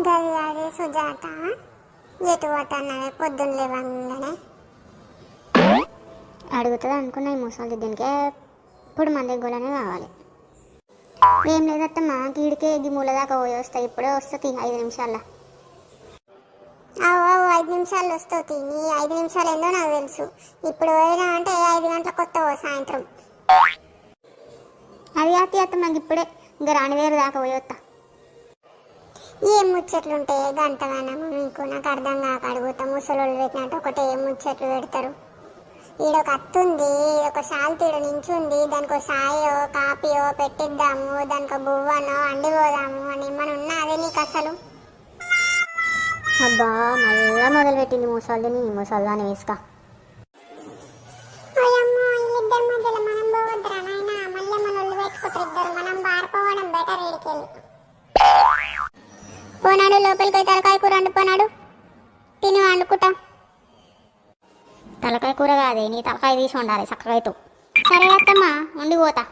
గది అదే సుజాత ఎటు పోతాన్నదే పొద్దున్న లేవంగానే అడుగుతుంది అనుకున్నా ఈ ముసలి దీనికే ఇప్పుడు మన దగ్గరనే కావాలి. ఏం లేదత్తమ్మా కీడికే ఎగ్గి మూల దాకా పోయి వస్తాయి, ఇప్పుడే వస్తుంది 5 నిమిషాల్లో. అవు 5 నిమిషాలు వస్తావు. నీ 5 నిమిషాలు ఏందో నాకు తెలుసు. ఇప్పుడు పోయినా అంటే 5 గంటలకు వస్తావు సాయంత్రం. అది అత్తి అత్తమ్మా ఇప్పుడే ఇంకా రాణివేరు దాకా పోయి వస్తా. ఏం ముచ్చట్లుంటాయి గంటగానము మీకు? నాకు అర్థం కాక అడుగుతా. ముసలోళ్ళు పెట్టినట్టు ఒకటే ఏం ముచ్చట్లు పెడతారు. ఈడొక అత్తుంది, ఒక శాల్తీడు నించుంది, దానికి ఒక సాయో కాపీయో పెట్టిద్దాము, దానికి ఒక బువ్వనో అండిపోదాము అని ఏమన్నా ఉన్నా అదే నీకు అసలు? అబ్బా మళ్ళా మొదలుపెట్టింది ముసలిని, ముసల్దాన్ని వేసుక. ఓయమ్మో వీళ్ళిద్దరి మధ్యలో మనం పోవద్దురా నాయనా. మళ్ళీ మన ఒళ్ళు పెట్టుకుంటారు ఇద్దరు. మనం బారిపోవడం బెటర్ ఈడికెళ్ళి. పోనాడు లోపలికి తలకాయ కూర వండుపోనాడు, తిని వండుకుంటా. తలకాయ కూర కాదే, నీ తలకాయ తీసి ఉండాలి చక్కగా. సరే అత్తమ్మా ఉండిపోతా.